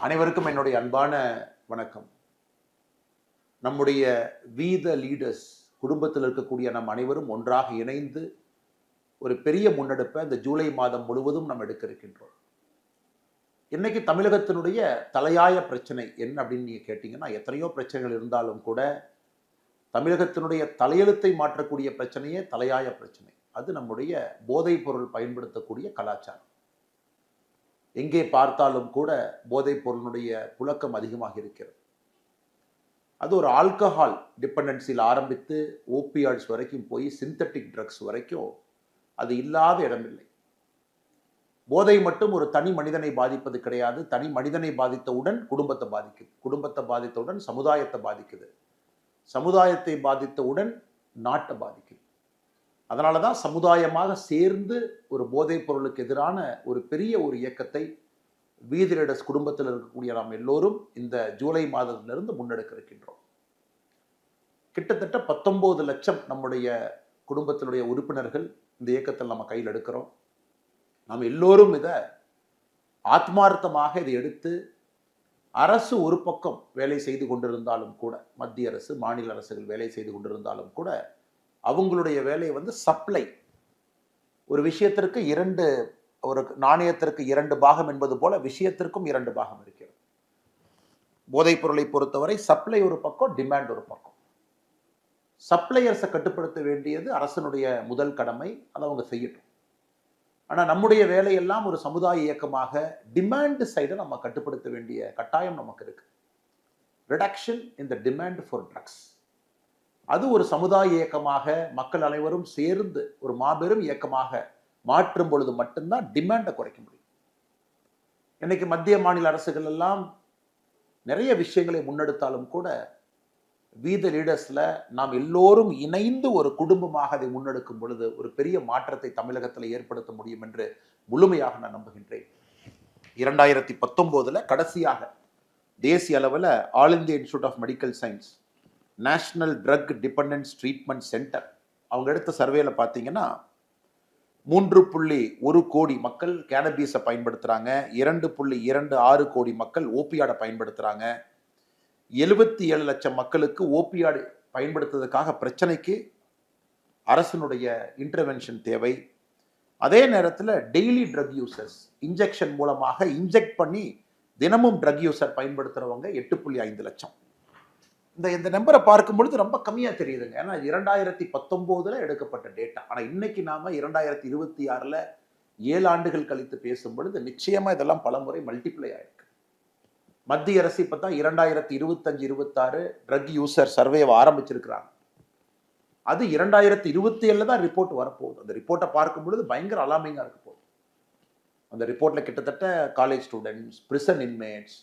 அனைவருக்கும் என்னுடைய அன்பான வணக்கம். நம்முடைய வீத லீடர்ஸ் குடும்பத்தில் இருக்கக்கூடிய நம் அனைவரும் ஒன்றாக இணைந்து ஒரு பெரிய முன்னெடுப்பை இந்த ஜூலை மாதம் முழுவதும் நம்ம எடுக்க இருக்கின்றோம். இன்னைக்கு தமிழகத்தினுடைய தலையாய பிரச்சனை என்ன அப்படின்னு நீங்க கேட்டீங்கன்னா, எத்தனையோ பிரச்சனைகள் இருந்தாலும் கூட தமிழகத்தினுடைய தலையெழுத்தை மாற்றக்கூடிய பிரச்சனையே தலையாய பிரச்சனை. அது நம்முடைய போதைப் பொருள் பயன்படுத்தக்கூடிய கலாச்சாரம். எங்கே பார்த்தாலும் கூட போதைப் பொருளினுடைய புழக்கம் அதிகமாக இருக்கிறது. அது ஒரு ஆல்கஹால் டிபெண்டன்சியில் ஆரம்பித்து ஓபியாய்ட்ஸ் வரைக்கும் போய் சிந்தட்டிக் ட்ரக்ஸ் வரைக்கும் அது இல்லாத இடமில்லை. போதை மட்டும் ஒரு தனி மனிதனை பாதிப்பது கிடையாது. தனி மனிதனை பாதித்தவுடன் குடும்பத்தை பாதிக்குது, குடும்பத்தை பாதித்தவுடன் சமுதாயத்தை பாதிக்குது, சமுதாயத்தை பாதித்தவுடன் நாட்டை பாதிக்குது. அதனால தான் சமுதாயமாக சேர்ந்து ஒரு போதைப் பொருளுக்கு எதிரான ஒரு பெரிய ஒரு இயக்கத்தை வீதி லீடர்ஸ் குடும்பத்தில் இருக்கக்கூடிய நாம் எல்லோரும் இந்த ஜூலை மாதத்திலிருந்து முன்னெடுக்க இருக்கின்றோம். கிட்டத்தட்ட 19 லட்சம் நம்முடைய குடும்பத்தினுடைய உறுப்பினர்கள் இந்த இயக்கத்தில் நம்ம கையில் எடுக்கிறோம். நாம் எல்லோரும் இதை ஆத்மார்த்தமாக இதை எடுத்து அரசு ஒரு பக்கம் வேலை செய்து கொண்டிருந்தாலும் கூட, மத்திய அரசு மாநில அரசுகள் வேலை செய்து கொண்டிருந்தாலும் கூட அவங்களுடைய வேலை சப்ளை. ஒரு விஷயத்திற்கு ஒரு நாணயத்திற்கு 2 பாகம் என்பது போல விஷயத்திற்கும் 2 பாகம் இருக்கிறது. போதைப் பொருளை பொறுத்தவரை சப்ளை ஒரு பக்கம், டிமாண்ட் ஒரு பக்கம். சப்ளையர்ஸை கட்டுப்படுத்த வேண்டியது அரசனுடைய முதல் கடமை, அதை அவங்க செய்யட்டும். ஆனால் நம்முடைய வேலையெல்லாம் ஒரு சமுதாய இயக்கமாக டிமாண்ட் சைடை நம்ம கட்டுப்படுத்த வேண்டிய கட்டாயம் நமக்கு இருக்கு. Reduction in the demand for drugs. அது ஒரு சமுதாய இயக்கமாக மக்கள் அனைவரும் சேர்ந்து ஒரு மாபெரும் இயக்கமாக மாற்றும் பொழுது மட்டும்தான் டிமாண்டை குறைக்க முடியும். இன்னைக்கு மத்திய மாநில அரசுகள் எல்லாம் நிறைய விஷயங்களை முன்னெடுத்தாலும் கூட வீத லீடர்ஸ்ல நாம் எல்லோரும் இணைந்து ஒரு குடும்பமாக அதை முன்னெடுக்கும் பொழுது ஒரு பெரிய மாற்றத்தை தமிழகத்தில் ஏற்படுத்த முடியும் என்று முழுமையாக நான் நம்புகின்றேன். 2019 கடைசியாக தேசிய அளவில் All India Institute of Medical Science National Drug Dependence Treatment Centre அவங்க எடுத்த சர்வேல பார்த்தீங்கன்னா 3.1 கோடி மக்கள் கேனபீஸை பயன்படுத்துகிறாங்க, 2.26 கோடி மக்கள் ஓபியாடை பயன்படுத்துகிறாங்க, 77 லட்சம் மக்களுக்கு ஓபியாடு பயன்படுத்துவதற்காக பிரச்சனைக்கு அரசனுடைய இன்டர்வென்ஷன் தேவை. அதே நேரத்தில் டெய்லி ட்ரக் யூசர்ஸ் இன்ஜெக்ஷன் மூலமாக இன்ஜெக்ட் பண்ணி தினமும் ட்ரக் யூசர் பயன்படுத்துகிறவங்க 8.5 லட்சம். இந்த நம்பரை பார்க்கும் பொழுது ரொம்ப கம்மியாக தெரியுதுங்க. ஏன்னா 2019 எடுக்கப்பட்ட டேட்டா. ஆனால் இன்னைக்கு நாம 2026 7 ஆண்டுகள் கழித்து பேசும் பொழுது நிச்சயமா இதெல்லாம் பலமுறை மல்டிப்ளை ஆயிருக்கு. மத்திய அரசு இப்போ தான் 2025-26 ட்ரக் யூசர் சர்வேவை ஆரம்பிச்சிருக்கிறாங்க. அது 2027 தான் ரிப்போர்ட் வரப்போகுது. அந்த ரிப்போர்ட்டை பார்க்கும் பொழுது பயங்கர அலாமிங்காக இருக்க போகுது. அந்த ரிப்போர்ட்ல கிட்டத்தட்ட college students, prison inmates,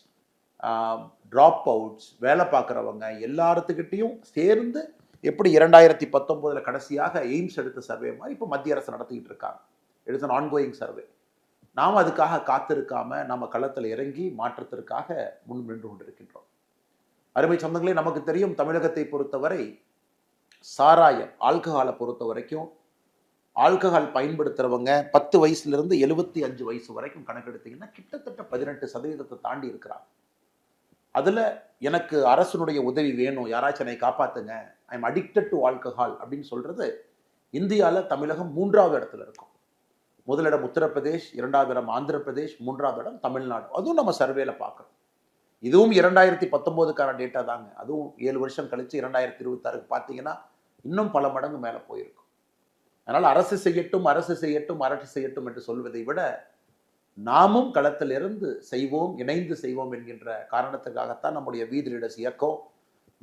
drop outs, வேலை பார்க்குறவங்க எல்லாத்துக்கிட்டையும் சேர்ந்து எப்படி 2019 கடைசியாக எய்ம்ஸ் எடுத்த சர்வே மாதிரி இப்போ மத்திய அரசு நடத்திக்கிட்டு இருக்காங்க. It's an ongoing survey. நாம் அதுக்காக காத்திருக்காம நம்ம களத்தில் இறங்கி மாற்றத்திற்காக முன் நின்று கொண்டிருக்கின்றோம். அருமை சொந்தங்களே, நமக்கு தெரியும் தமிழகத்தை பொறுத்தவரை சாராயம் ஆல்கஹாலை பொறுத்த வரைக்கும் ஆல்கஹால் பயன்படுத்துறவங்க 10 வயசுலேருந்து 75 வயசு வரைக்கும் கணக்கெடுத்தீங்கன்னா கிட்டத்தட்ட 18% தாண்டி இருக்கிறாங்க. அதில் எனக்கு அரசனுடைய உதவி வேணும், யாராச்சும் என்னை காப்பாற்றுங்க, I am addicted to alcohol அப்படின்னு சொல்கிறது இந்தியாவில் தமிழகம் 3வது இடத்துல இருக்கும். முதலிடம் உத்தரப்பிரதேஷ், 2வது இடம் ஆந்திர பிரதேஷ், 3வது இடம் தமிழ்நாடு. அதுவும் நம்ம சர்வேல பார்க்குறோம். இதுவும் 2019 டேட்டா தாங்க. அதுவும் 7 வருஷம் கழிச்சு 2026 பார்த்தீங்கன்னா இன்னும் பல மடங்கு மேலே போயிருக்கும். அதனால் அரசு செய்யட்டும், அரசு செய்யட்டும், அரசு செய்யட்டும் என்று சொல்வதை விட நாமும் களத்தில் இருந்து செய்வோம், இணைந்து செய்வோம் என்கின்ற காரணத்துக்காகத்தான் நம்முடைய வீதி லீடர்ஸ் இயக்கம்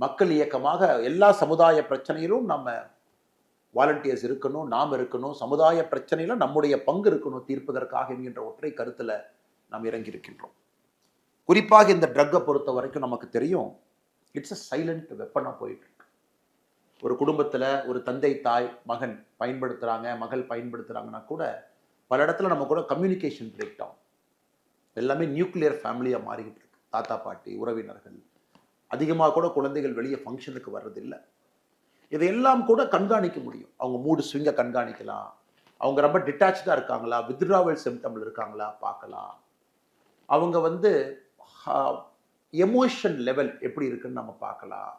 மக்கள் இயக்கமாக எல்லா சமுதாய பிரச்சனையிலும் நம்ம வாலண்டியர்ஸ் இருக்கணும், நாம் இருக்கணும், சமுதாய பிரச்சனையில நம்முடைய பங்கு இருக்கணும் தீர்ப்பதற்காக என்கின்ற ஒற்றை கருத்துல நாம் இறங்கி இருக்கின்றோம். குறிப்பாக இந்த ட்ரக்கை பொறுத்த வரைக்கும் நமக்கு தெரியும், இட்ஸ் அ சைலண்ட் வெப்பனா போயிட்டு இருக்கு. ஒரு குடும்பத்துல ஒரு தந்தை, தாய், மகன் பயன்படுத்துறாங்க, மகள் பயன்படுத்துறாங்கன்னா கூட பல இடத்துல நம்ம கூட கம்யூனிகேஷன் பிரேக் டவுன். எல்லாமே நியூக்ளியர் ஃபேமிலியாக மாறிக்கிட்டு இருக்கு. தாத்தா பாட்டி உறவினர்கள் அதிகமாக கூட குழந்தைகள் வெளியே ஃபங்க்ஷனுக்கு வர்றதில்லை. இதையெல்லாம் கூட கண்காணிக்க முடியும். அவங்க மூடு ஸ்விங்கை கண்காணிக்கலாம், அவங்க ரொம்ப டிட்டாச்சாக இருக்காங்களா, வித்ட்ராவல் சிம்டம்ல இருக்காங்களா பார்க்கலாம். அவங்க எமோஷன் லெவல் எப்படி இருக்குன்னு நம்ம பார்க்கலாம்,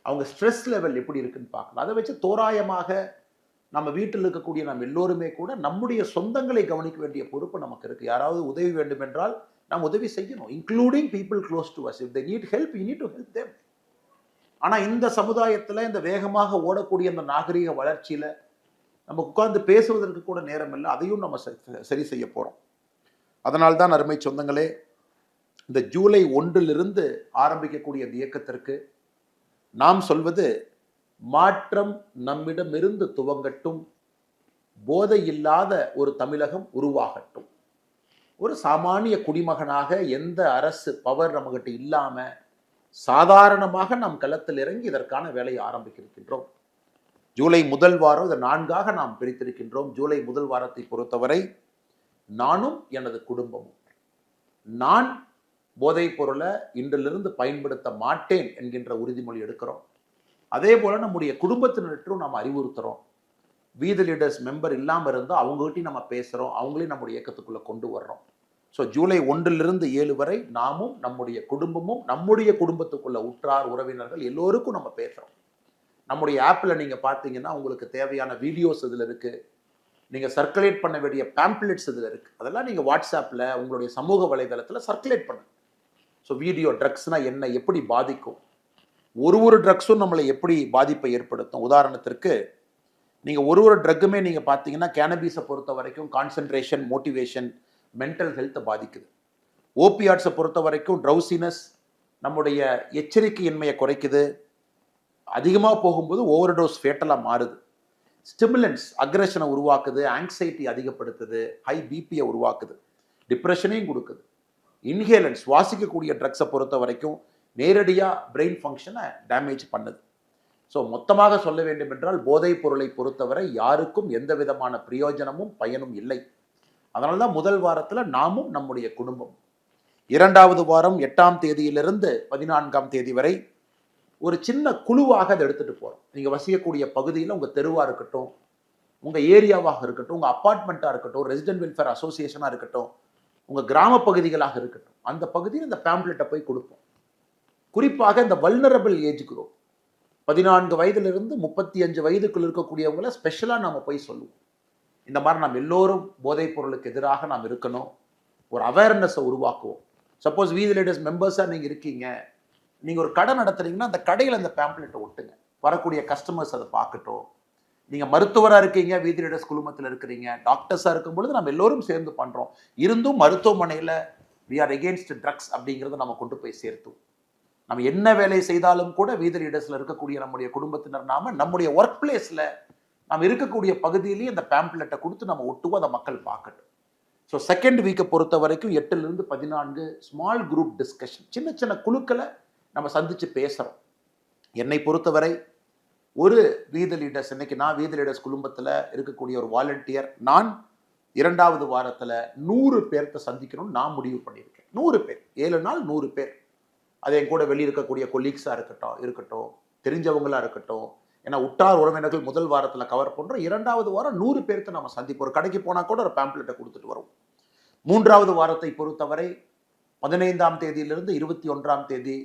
அவங்க ஸ்ட்ரெஸ் லெவல் எப்படி இருக்குன்னு பார்க்கலாம். அதை வச்சு தோராயமாக நம்ம வீட்டில் இருக்கக்கூடிய நம்ம எல்லோருமே கூட நம்முடைய சொந்தங்களை கவனிக்க வேண்டிய பொறுப்பு நமக்கு இருக்கு. யாராவது உதவி வேண்டும் என்றால் நாம் உதவி செய்யணும், including people close to us. If they need help, you need to help them. ஆனா இந்த சமுதாயத்துல இந்த வேகமாக ஓடக்கூடிய இந்த நாகரிக வளர்ச்சியில நம்ம உட்கார்ந்து பேசுவதற்கு கூட நேரம் இல்லை. அதையும் நம்ம சரி செய்ய போறோம். அதனால்தான் அருமை சொந்தங்களே, இந்த ஜூலை 1 ஆரம்பிக்கக்கூடிய இந்த இயக்கத்திற்கு நாம் சொல்வது, மாற்றம் நம்மிடமிருந்து துவங்கட்டும், போதை இல்லாத ஒரு தமிழகம் உருவாகட்டும். ஒரு சாமானிய குடிமகனாக எந்த அரசு பவர் நம்மகிட்ட இல்லாம சாதாரணமாக நாம் களத்தில் இறங்கி இதற்கான வேலையை ஆரம்பிக்கின்றோம். ஜூலை 1 வாரம் இதை 4ஆக நாம் பிரித்திருக்கின்றோம். ஜூலை 1 வாரத்தை பொறுத்தவரை நானும் எனது குடும்பமும், நான் போதைப் பொருளை இன்றிலிருந்து பயன்படுத்த மாட்டேன் என்கின்ற உறுதிமொழி எடுக்கிறோம். அதே போல நம்முடைய குடும்பத்தினரும் நாம் அறிவுறுத்துறோம். வீதி லீடர்ஸ் மெம்பர் இல்லாமல் இருந்தால் அவங்ககிட்டையும் நம்ம பேசுகிறோம், அவங்களையும் நம்முடைய இயக்கத்துக்குள்ளே கொண்டு வர்றோம். ஸோ ஜூலை 1 வரை நாமும் நம்முடைய குடும்பமும் நம்முடைய குடும்பத்துக்குள்ள உற்றார் உறவினர்கள் எல்லோருக்கும் நம்ம பேசுகிறோம். நம்முடைய ஆப்பில் நீங்கள் பார்த்தீங்கன்னா உங்களுக்கு தேவையான வீடியோஸ் இதில் இருக்குது, நீங்கள் சர்க்குலேட் பண்ண வேண்டிய பேம்ப்ளெட்ஸ் இதில் இருக்குது. அதெல்லாம் நீங்கள் வாட்ஸ்அப்பில் உங்களுடைய சமூக வலைதளத்தில் சர்க்குலேட் பண்ணுங்க. ஸோ வீடியோ, ட்ரக்ஸ்னால் என்ன, எப்படி பாதிக்கும், ஒரு ட்ரக்ஸும் நம்மளை எப்படி பாதிப்பை ஏற்படுத்தும். உதாரணத்திற்கு நீங்கள் ஒரு ட்ரக்குமே நீங்கள் பார்த்தீங்கன்னா கேனபீஸை பொறுத்த வரைக்கும் கான்சன்ட்ரேஷன், மோட்டிவேஷன், மென்டல் ஹெல்த்தை பாதிக்குது. ஓபியாட்ஸை பொறுத்த வரைக்கும் ட்ரௌசினஸ், நம்முடைய எச்சரிக்கையின்மையை குறைக்குது. அதிகமாக போகும்போது ஓவர் டோஸ் ஃபேட்டலாக மாறுது. ஸ்டிமுலன்ஸ் அக்ரெஷனை உருவாக்குது, ஆங்ஸைட்டி அதிகப்படுத்துது, ஹை பிபியை உருவாக்குது, டிப்ரெஷனையும் கொடுக்குது. இன்ஹேலன்ஸ், சுவாசிக்கக்கூடிய ட்ரக்ஸை பொறுத்த வரைக்கும் நேரடியாக பிரெயின் ஃபங்க்ஷனை டேமேஜ் பண்ணுது. ஸோ மொத்தமாக சொல்ல வேண்டும் என்றால் போதைப் பொருளை பொறுத்தவரை யாருக்கும் எந்த விதமான பிரயோஜனமும் பயனும் இல்லை. அதனால தான் முதல் வாரத்தில் நாமும் நம்முடைய குடும்பம், 2வது வாரம் 8ஆம் தேதியிலிருந்து 14ஆம் தேதி வரை ஒரு சின்ன குழுவாக அதை எடுத்துகிட்டு போகிறோம். நீங்கள் வசிக்கக்கூடிய பகுதியில் உங்கள் தெருவாக இருக்கட்டும், உங்கள் ஏரியாவாக இருக்கட்டும், உங்கள் அப்பார்ட்மெண்ட்டாக இருக்கட்டும், ரெசிடென்ட் வெல்ஃபேர் அசோசியேஷனாக இருக்கட்டும், உங்கள் கிராம பகுதிகளாக இருக்கட்டும், அந்த பகுதியில் இந்த பேம்ப்ளெட்டை போய் கொடுப்போம். குறிப்பாக இந்த வல்னரபிள் ஏஜ் குரூப் 14 வயதிலிருந்து 35 வயதுக்குள் இருக்கக்கூடியவங்களை ஸ்பெஷலாக நாம் போய் சொல்லுவோம். இந்த மாதிரி நாம் எல்லோரும் போதைப் பொருளுக்கு எதிராக நாம் இருக்கணும், ஒரு அவேர்னஸை உருவாக்குவோம். சப்போஸ் வீதி லீடர்ஸ் மெம்பர்ஸாக நீங்கள் இருக்கீங்க, நீங்கள் ஒரு கடை நடத்துறீங்கன்னா அந்த கடையில் அந்த பேம்ப்ளெட்டை ஒட்டுங்க, வரக்கூடிய கஸ்டமர்ஸ் அதை பார்க்கட்டும். நீங்கள் மருத்துவராக இருக்கீங்க, வீதி லீடர்ஸ் குழுமத்தில் இருக்கிறீங்க, டாக்டர்ஸாக இருக்கும் பொழுது நம்ம எல்லோரும் சேர்ந்து பண்ணுறோம். இருந்தும் மருத்துவமனையில் வி ஆர் எகெயின்ஸ்ட் ட்ரக்ஸ் அப்படிங்கிறத நம்ம கொண்டு போய் சேர்த்தோம். நம்ம என்ன வேலை செய்தாலும் கூட வீதி லீடர்ஸில் இருக்கக்கூடிய நம்முடைய குடும்பத்தினர் நாம நம்முடைய ஒர்க் பிளேஸில் நம்ம இருக்கக்கூடிய பகுதியிலேயே இந்த பேம்ப்ளெட்டை கொடுத்து நம்ம ஒட்டுவோம், அதை மக்கள் பார்க்கட்டும். ஸோ செகண்ட் வீக்கை பொறுத்த வரைக்கும் 8லிருந்து 14 ஸ்மால் குரூப் டிஸ்கஷன், சின்ன சின்ன குழுக்களை நம்ம சந்தித்து பேசுகிறோம். என்னை பொறுத்தவரை ஒரு வீதி லீடர்ஸ், இன்னைக்கு நான் வீதி லீடர்ஸ் குடும்பத்தில் இருக்கக்கூடிய ஒரு வாலண்டியர், நான் 2வது வாரத்தில் 100 பேர்த்த சந்திக்கணும்னு நான் முடிவு பண்ணியிருக்கேன். 100 பேர், 7 நாள் 100 பேர். அது என் கூட வெளியே இருக்கக்கூடிய கொலீக்ஸாக இருக்கட்டும், தெரிஞ்சவங்களா இருக்கட்டும். ஏன்னா உற்றார் உறவினர்கள் முதல் வாரத்தில் கவர் பண்ணுறோம். 2வது வாரம் 100 பேர்த்த நம்ம சந்திப்போம். ஒரு கடைக்கு போனால் கூட ஒரு பேம்ப்ளெட்டை கொடுத்துட்டு வரும். 3வது வாரத்தை பொறுத்தவரை 15ஆம் தேதியிலிருந்து 21ஆம் தேதி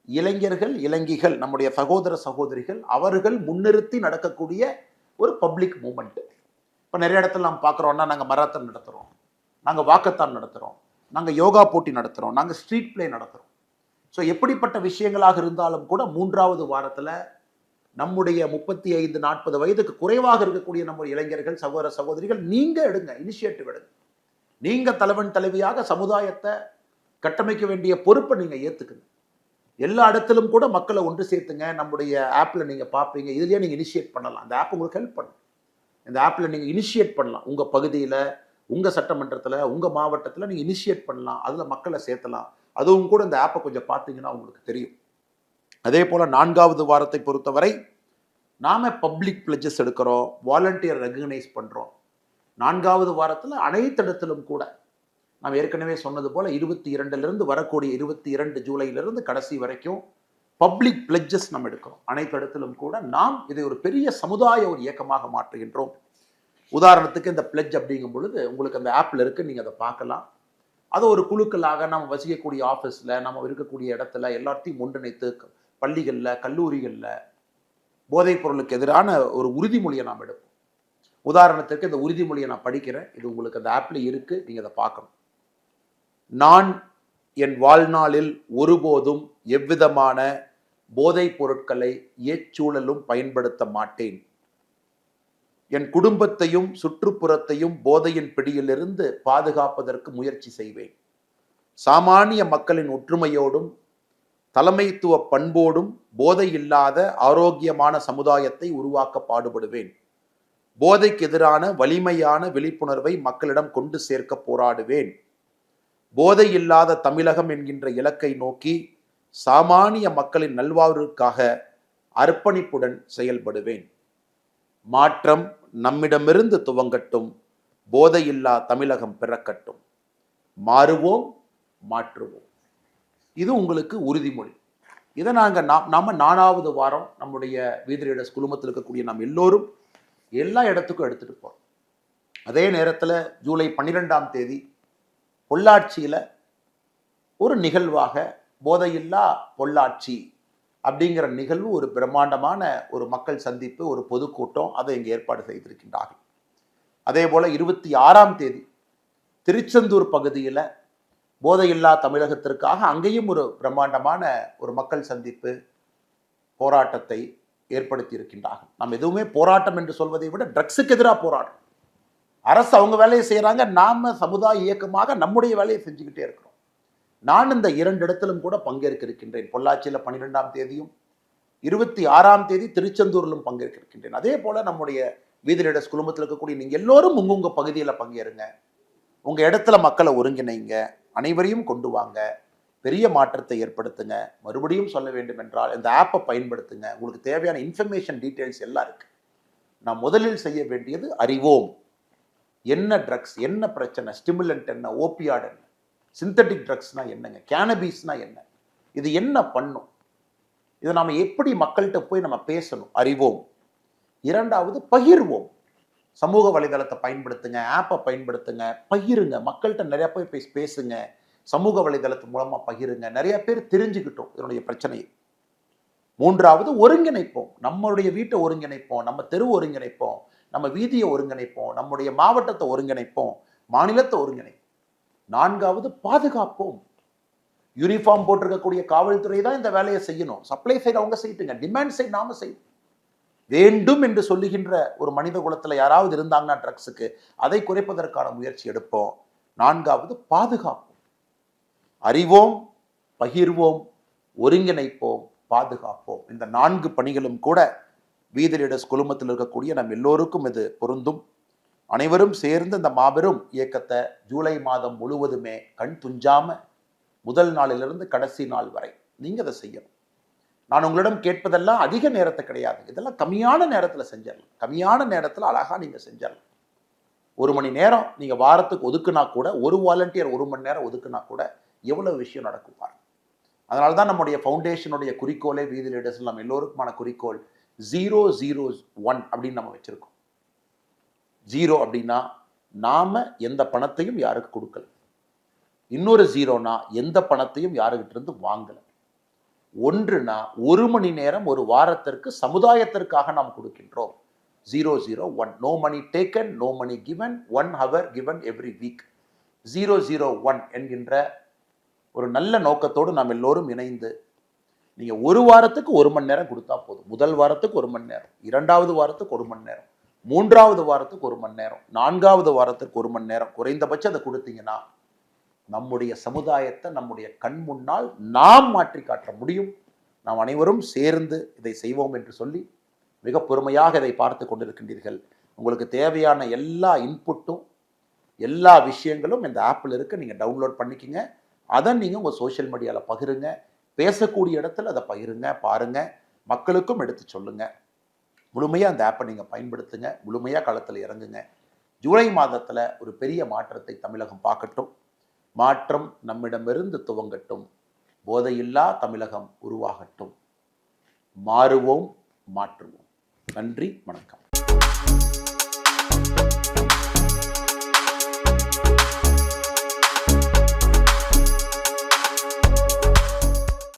இளைஞர்கள், இளைஞிகள், நம்முடைய சகோதர சகோதரிகள், அவர்கள் முன்னிறுத்தி நடக்கக்கூடிய ஒரு பப்ளிக் மூமெண்ட். இப்போ நிறைய இடத்துல நாம் பார்க்குறோம்னா, நாங்கள் மராத்தான் நடத்துகிறோம், நாங்கள் வாக்கத்தான் நடத்துகிறோம், நாங்கள் யோகா போட்டி நடத்துகிறோம், நாங்கள் ஸ்ட்ரீட் பிளே நடத்துகிறோம். ஸோ எப்படிப்பட்ட விஷயங்களாக இருந்தாலும் கூட 3வது வாரத்தில் நம்முடைய 35-40 வயதுக்கு குறைவாக இருக்கக்கூடிய நம்ம இளைஞர்கள், சகோதர சகோதரிகள், நீங்கள் எடுங்க, இனிஷியேட்டிவ் எடுங்க. நீங்கள் தலைவன் தலைவியாக சமுதாயத்தை கட்டமைக்க வேண்டிய பொறுப்பை நீங்கள் ஏற்றுக்குங்க. எல்லா இடத்திலும் கூட மக்களை ஒன்று சேர்த்துங்க. நம்முடைய ஆப்பில் நீங்கள் பார்ப்பீங்க, இதுலேயே நீங்கள் இனிஷியேட் பண்ணலாம். அந்த ஆப் உங்களுக்கு ஹெல்ப் பண்ணும். இந்த ஆப்பில் நீங்கள் இனிஷியேட் பண்ணலாம். உங்கள் பகுதியில், உங்கள் சட்டமன்றத்தில், உங்கள் மாவட்டத்தில் நீங்கள் இனிஷியேட் பண்ணலாம். அதில் மக்களை சேர்த்தலாம். அதுவும் கூட இந்த ஆப்பை கொஞ்சம் பார்த்தீங்கன்னா உங்களுக்கு தெரியும். அதே போல் 4வது வாரத்தை பொறுத்தவரை நாம் பப்ளிக் பிளட்ஜஸ் எடுக்கிறோம், வாலண்டியர் ரெகக்னைஸ் பண்ணுறோம். 4வது வாரத்தில் அனைத்து இடத்திலும் கூட நாம் ஏற்கனவே சொன்னது போல் 22லிருந்து வரக்கூடிய 22 ஜூலையிலிருந்து கடைசி வரைக்கும் பப்ளிக் பிளட்ஜஸ் நம்ம எடுக்கிறோம். அனைத்து இடத்திலும் கூட நாம் இதை ஒரு பெரிய சமுதாய ஒரு இயக்கமாக மாற்றுகின்றோம். உதாரணத்துக்கு இந்த பிளட்ஜ் அப்படிங்கும் பொழுது உங்களுக்கு அந்த ஆப்பில் இருக்குது, நீங்கள் அதை பார்க்கலாம். அதை ஒரு குழுக்களாக நம்ம வசிக்கக்கூடிய ஆஃபீஸில், நம்ம இருக்கக்கூடிய இடத்துல எல்லாத்தையும் ஒன்றிணைத்து பள்ளிகளில், கல்லூரிகளில் போதைப் பொருளுக்கு எதிரான ஒரு உறுதிமொழியை நாம் எடுப்போம். உதாரணத்திற்கு இந்த உறுதிமொழியை நான் படிக்கிறேன். இது உங்களுக்கு அந்த ஆப்ல இருக்கு. நீங்க அதை பார்க்கணும். நான் என் வாழ்நாளில் ஒருபோதும் எவ்விதமான போதைப் பொருட்களை எச்சூழலும் பயன்படுத்த மாட்டேன். என் குடும்பத்தையும் சுற்றுப்புறத்தையும் போதையின் பிடியிலிருந்து பாதுகாப்பதற்கு முயற்சி செய்வேன். சாமானிய மக்களின் ஒற்றுமையோடும் தலைமைத்துவ பண்போடும் போதை இல்லாத ஆரோக்கியமான சமுதாயத்தை உருவாக்க பாடுபடுவேன். போதைக்கு எதிரான வலிமையான விழிப்புணர்வை மக்களிடம் கொண்டு சேர்க்க போராடுவேன். போதை இல்லாத தமிழகம் என்கின்ற இலக்கை நோக்கி சாமானிய மக்களின் நல்வாழ்வுக்காக அர்ப்பணிப்புடன் செயல்படுவேன். மாற்றம் நம்மிடமிருந்து துவங்கட்டும். போதையில்லா தமிழகம் பிறக்கட்டும். மாறுவோம், மாற்றுவோம். இது உங்களுக்கு உறுதிமொழி. இதை நாம 4வது வாரம் நம்முடைய வீதி ரீடர்ஸ் குழுமத்தில் இருக்கக்கூடிய நாம் எல்லோரும் எல்லா இடத்துக்கும் எடுத்துட்டு போறோம். அதே நேரத்தில் ஜூலை 12ஆம் தேதி பொள்ளாச்சியில் ஒரு நிகழ்வாக போதையில்லா பொள்ளாச்சி அப்படிங்கிற நிகழ்வு, ஒரு பிரம்மாண்டமான ஒரு மக்கள் சந்திப்பு, ஒரு பொதுக்கூட்டம், அதை இங்கே ஏற்பாடு செய்திருக்கின்றார்கள். அதே போல 26ஆம் தேதி திருச்செந்தூர் பகுதியில் போதையில்லா தமிழகத்திற்காக அங்கேயும் ஒரு பிரம்மாண்டமான ஒரு மக்கள் சந்திப்பு போராட்டத்தை ஏற்படுத்தி இருக்கின்றார்கள். நம்ம எதுவுமே போராட்டம் என்று சொல்வதை விட ட்ரக்ஸுக்கு எதிராக போராட்டம். அரசு அவங்க வேலையை செய்யறாங்க, நாம சமுதாய இயக்கமாக நம்முடைய வேலையை செஞ்சுக்கிட்டே இருக்கிறோம். நான் இந்த 2 இடத்திலும் கூட பங்கேற்க இருக்கின்றேன். பொள்ளாச்சியில் 12ஆம் தேதியும் 26ஆம் தேதி திருச்செந்தூரிலும் பங்கேற்க இருக்கின்றேன். அதே போல நம்முடைய வீதி ரீடர்ஸ் குழுமத்தில் இருக்கக்கூடிய நீங்க எல்லோரும் உங்க பகுதியில் பங்கேறுங்க. உங்க இடத்துல மக்களை ஒருங்கிணைங்க, அனைவரையும் கொண்டு வாங்க, பெரிய மாற்றத்தை ஏற்படுத்துங்க. மறுபடியும் சொல்ல வேண்டும் என்றால் இந்த ஆப்பை பயன்படுத்துங்க. உங்களுக்கு தேவையான இன்ஃபர்மேஷன் டீட்டெயில்ஸ் எல்லாம் இருக்கு. நான் முதலில் செய்ய வேண்டியது அறிவோம். என்ன ட்ரக்ஸ், என்ன பிரச்சனை, ஸ்டிமுலண்ட் என்ன, ஓபியாட் என்ன, சிந்தட்டிக் ட்ரக்ஸ்னா என்னங்க, கேனபீஸ்னா என்ன, இது என்ன பண்ணும், இதை நாம எப்படி மக்கள்கிட்ட போய் நம்ம பேசணும், அறிவோம். 2வது பகிர்வோம். சமூக வலைதளத்தை பயன்படுத்துங்க, ஆப்பை பயன்படுத்துங்க, பகிருங்க, மக்கள்கிட்ட நிறைய போய் பேசுங்க. சமூக வலைதளத்து மூலமா பகிருங்க. நிறைய பேர் தெரிஞ்சுக்கிட்டோம் இதனுடைய பிரச்சனையை. 3வது ஒருங்கிணைப்போம். நம்மளுடைய வீட்டை ஒருங்கிணைப்போம், நம்ம தெரு ஒருங்கிணைப்போம், நம்ம வீதியை ஒருங்கிணைப்போம், நம்முடைய மாவட்டத்தை ஒருங்கிணைப்போம், மாநிலத்தை ஒருங்கிணைப்போம். 4வது பாதுகாப்போம். யூனிஃபார்ம் போட்டிருக்கக்கூடிய காவல்துறை தான் இந்த வேலையை செய்யணும். சப்ளை சைடு அவங்க செய்யட்டுங்க, டிமாண்ட் சைடு நாம செய்யணும். வேண்டும் என்று சொல்லுகின்ற ஒரு மனித குலத்தில் யாராவது இருந்தாங்கன்னா ட்ரக்ஸுக்கு, அதை குறைப்பதற்கான முயற்சி எடுப்போம். 4வது பாதுகாப்போம். அறிவோம், பகிர்வோம், ஒருங்கிணைப்போம், பாதுகாப்போம். இந்த 4 பணிகளும் கூட வீதி ரீடர்ஸ் குழுமத்தில் இருக்கக்கூடிய நம் எல்லோருக்கும் இது பொருந்தும். அனைவரும் சேர்ந்து இந்த மாபெரும் இயக்கத்தை ஜூலை மாதம் முழுவதுமே கண் துஞ்சாம முதல் நாளிலிருந்து கடைசி நாள் வரை நீங்க அதை செய்யணும். நான் உங்களிடம் கேட்பதெல்லாம் அதிக நேரத்தை கிடையாது. இதெல்லாம் கம்மியான நேரத்தில் செஞ்சிடலாம். கம்மியான நேரத்தில் அழகா நீங்க செஞ்சிடலாம். 1 மணி நேரம் நீங்க வாரத்துக்கு ஒதுக்குனா கூட, ஒரு வாலண்டியர் 1 மணி நேரம் ஒதுக்குனா கூட எவ்வளவு விஷயம் நடக்கும் பாருங்க. அதனால தான் நம்முடைய ஃபவுண்டேஷனுடைய குறிக்கோளே, வீதி ரீடர்ஸ் நம்ம எல்லோருக்குமான குறிக்கோள் 001 அப்படின்னு நம்ம வச்சிருக்கோம். 0 அப்படின்னா நாம எந்த பணத்தையும் யாருக்கு கொடுக்கல. இன்னொரு 0னா எந்த பணத்தையும் யாருக்கிட்ட இருந்து வாங்கல. 1னா 1 மணி நேரம் ஒரு வாரத்திற்கு சமுதாயத்திற்காக நாம் கொடுக்கின்றோம். 001. No money taken, no money given, 1 hour given every week. 001 என்கின்ற ஒரு நல்ல நோக்கத்தோடு நாம் எல்லோரும் இணைந்து, நீங்க ஒரு வாரத்துக்கு 1 மணி நேரம் கொடுத்தா போதும். முதல் வாரத்துக்கு 1 மணி நேரம், 2வது வாரத்துக்கு 1 மணி நேரம், 3வது வாரத்துக்கு 1 மணி நேரம், 4வது வாரத்துக்கு 1 மணி நேரம், குறைந்தபட்சம் அதை கொடுத்தீங்கன்னா நம்முடைய சமுதாயத்தை நம்முடைய கண் முன்னால் நாம் மாற்றி காட்ட முடியும். நாம் அனைவரும் சேர்ந்து இதை செய்வோம் என்று சொல்லி மிக பொறுமையாக இதை பார்த்து கொண்டிருக்கின்றீர்கள். உங்களுக்கு தேவையான எல்லா இன்புட்டும் எல்லா விஷயங்களும் இந்த ஆப்பில் இருக்கு. நீங்கள் டவுன்லோட் பண்ணிக்கிங்க. அதை நீங்கள் உங்கள் சோஷியல் மீடியாவில் பகிருங்க. பேசக்கூடிய இடத்துல அதை பகிருங்க, பாருங்க, மக்களுக்கும் எடுத்து சொல்லுங்க. முழுமையாக அந்த ஆப்பை நீங்கள் பயன்படுத்துங்க. முழுமையாக களத்தில் இறங்குங்க. ஜூலை மாதத்தில் ஒரு பெரிய மாற்றத்தை தமிழகம் பார்க்கட்டும். மாற்றம் நம்மிடமிருந்து துவங்கட்டும். போதையில்லா தமிழகம் உருவாகட்டும். மாறுவோம், மாற்றுவோம். நன்றி, வணக்கம்.